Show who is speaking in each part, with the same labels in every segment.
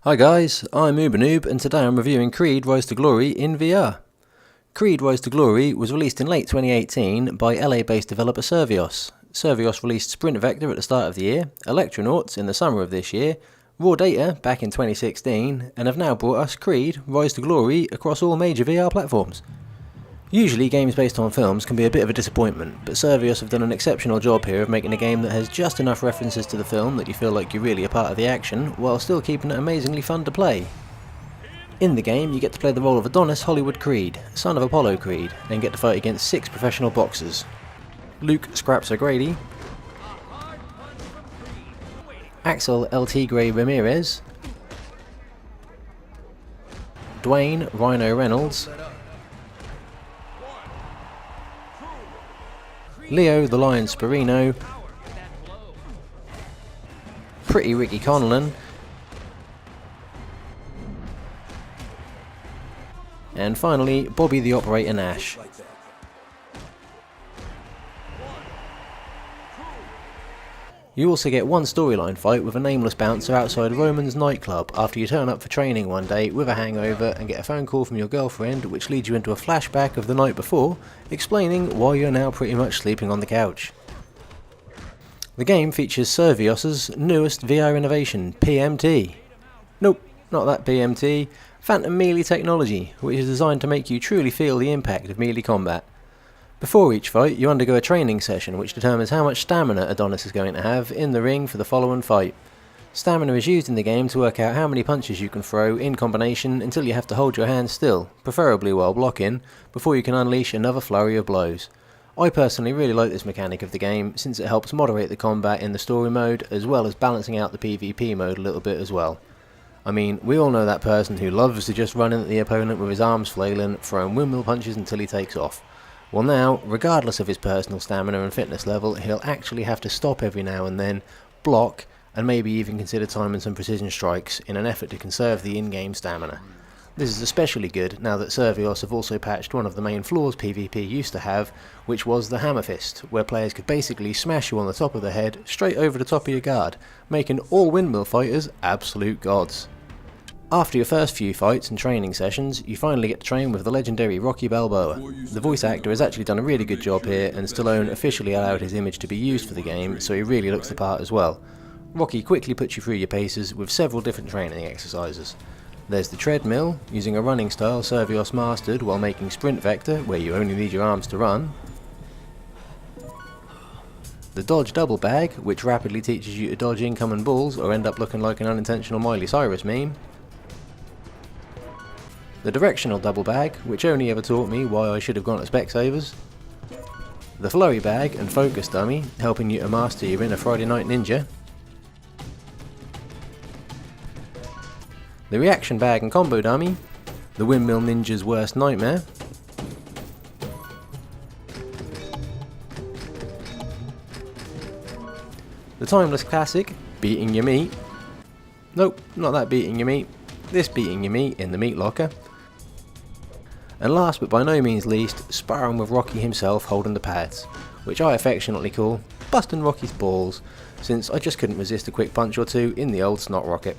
Speaker 1: Hi guys, I'm Ubernoob and today I'm reviewing Creed Rise to Glory in VR. Creed Rise to Glory was released in late 2018 by LA-based developer Survios. Survios released Sprint Vector at the start of the year, Electronauts in the summer of this year, Raw Data back in 2016, and have now brought us Creed Rise to Glory across all major VR platforms. Usually games based on films can be a bit of a disappointment, but Survios have done an exceptional job here of making a game that has just enough references to the film that you feel like you're really a part of the action, while still keeping it amazingly fun to play. In the game, you get to play the role of Adonis Hollywood Creed, son of Apollo Creed, and get to fight against 6 professional boxers. Luke Scraps O'Grady, Axel El Tigre Ramirez, Dwayne Rhino Reynolds, Leo the Lion Sperino, Pretty Ricky Conlon, and finally Bobby the Operator Nash. You also get one storyline fight with a nameless bouncer outside Roman's nightclub after you turn up for training one day with a hangover and get a phone call from your girlfriend which leads you into a flashback of the night before, explaining why you're now pretty much sleeping on the couch. The game features Survios' newest VR innovation, PMT. Nope, not that PMT, Phantom Melee technology, which is designed to make you truly feel the impact of melee combat. Before each fight, you undergo a training session which determines how much stamina Adonis is going to have in the ring for the following fight. Stamina is used in the game to work out how many punches you can throw in combination until you have to hold your hand still, preferably while blocking, before you can unleash another flurry of blows. I personally really like this mechanic of the game since it helps moderate the combat in the story mode as well as balancing out the PvP mode a little bit as well. I mean, we all know that person who loves to just run in at the opponent with his arms flailing, throwing windmill punches until he takes off. Well now, regardless of his personal stamina and fitness level, he'll actually have to stop every now and then, block, and maybe even consider timing some precision strikes in an effort to conserve the in-game stamina. This is especially good now that Survios have also patched one of the main flaws PvP used to have, which was the Hammer Fist, where players could basically smash you on the top of the head straight over the top of your guard, making all windmill fighters absolute gods. After your first few fights and training sessions, you finally get to train with the legendary Rocky Balboa. The voice actor has actually done a really good job here, and Stallone officially allowed his image to be used for the game, so he really looks the part as well. Rocky quickly puts you through your paces with several different training exercises. There's the treadmill, using a running style Survios mastered while making Sprint Vector, where you only need your arms to run. The dodge double bag, which rapidly teaches you to dodge incoming balls or end up looking like an unintentional Miley Cyrus meme. The directional double bag, which only ever taught me why I should have gone to Specsavers. The flurry bag and focus dummy, helping you to master your inner Friday Night Ninja. The reaction bag and combo dummy, the windmill ninja's worst nightmare. The timeless classic, beating your meat. Nope, not that beating your meat, this beating your meat in the meat locker. And last but by no means least, sparring with Rocky himself holding the pads, which I affectionately call busting Rocky's balls, since I just couldn't resist a quick punch or two in the old snot rocket.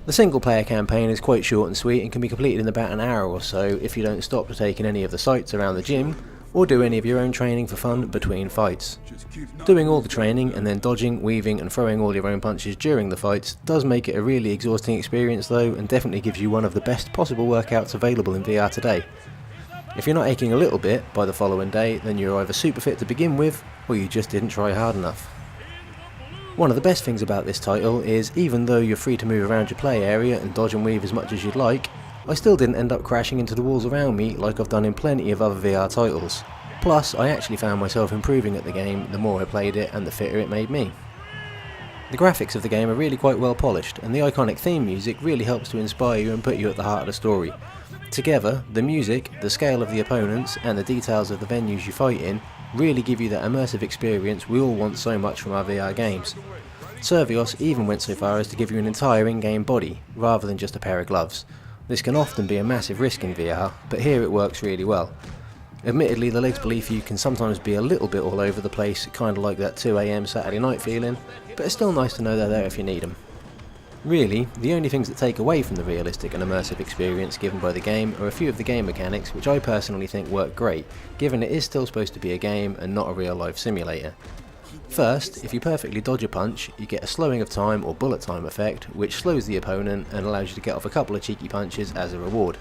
Speaker 1: The single player campaign is quite short and sweet and can be completed in about an hour or so if you don't stop to take in any of the sights around the gym, or do any of your own training for fun between fights. Doing all the training and then dodging, weaving and throwing all your own punches during the fights does make it a really exhausting experience though, and definitely gives you one of the best possible workouts available in VR today. If you're not aching a little bit by the following day, then you're either super fit to begin with, or you just didn't try hard enough. One of the best things about this title is, even though you're free to move around your play area and dodge and weave as much as you'd like, I still didn't end up crashing into the walls around me like I've done in plenty of other VR titles. Plus, I actually found myself improving at the game the more I played it and the fitter it made me. The graphics of the game are really quite well polished, and the iconic theme music really helps to inspire you and put you at the heart of the story. Together, the music, the scale of the opponents, and the details of the venues you fight in really give you that immersive experience we all want so much from our VR games. Survios even went so far as to give you an entire in-game body, rather than just a pair of gloves. This can often be a massive risk in VR, but here it works really well. Admittedly, the legs beneath you can sometimes be a little bit all over the place, kind of like that 2 AM Saturday night feeling, but it's still nice to know they're there if you need them. Really, the only things that take away from the realistic and immersive experience given by the game are a few of the game mechanics which I personally think work great, given it is still supposed to be a game and not a real life simulator. First, if you perfectly dodge a punch, you get a slowing of time or bullet time effect, which slows the opponent and allows you to get off a couple of cheeky punches as a reward.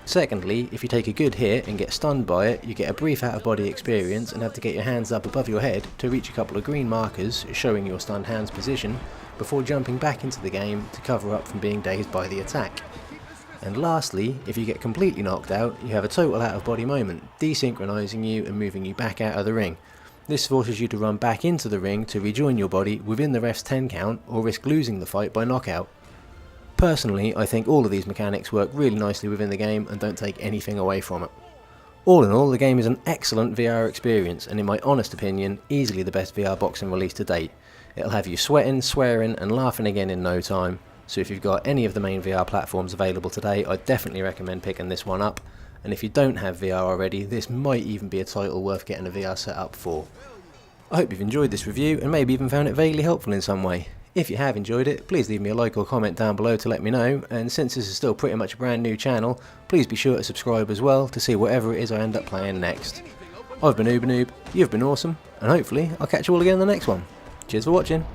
Speaker 1: Secondly, if you take a good hit and get stunned by it, you get a brief out of body experience and have to get your hands up above your head to reach a couple of green markers showing your stunned hand's position before jumping back into the game to cover up from being dazed by the attack. And lastly, if you get completely knocked out, you have a total out of body moment, desynchronizing you and moving you back out of the ring. This forces you to run back into the ring to rejoin your body within the ref's 10 count or risk losing the fight by knockout. Personally, I think all of these mechanics work really nicely within the game and don't take anything away from it. All in all, the game is an excellent VR experience and in my honest opinion, easily the best VR boxing release to date. It'll have you sweating, swearing and laughing again in no time, so if you've got any of the main VR platforms available today, I'd definitely recommend picking this one up, and if you don't have VR already, this might even be a title worth getting a VR setup for. I hope you've enjoyed this review and maybe even found it vaguely helpful in some way. If you have enjoyed it, please leave me a like or comment down below to let me know, and since this is still pretty much a brand new channel, please be sure to subscribe as well to see whatever it is I end up playing next. I've been Ubernob, you've been awesome, and hopefully I'll catch you all again in the next one. Cheers for watching.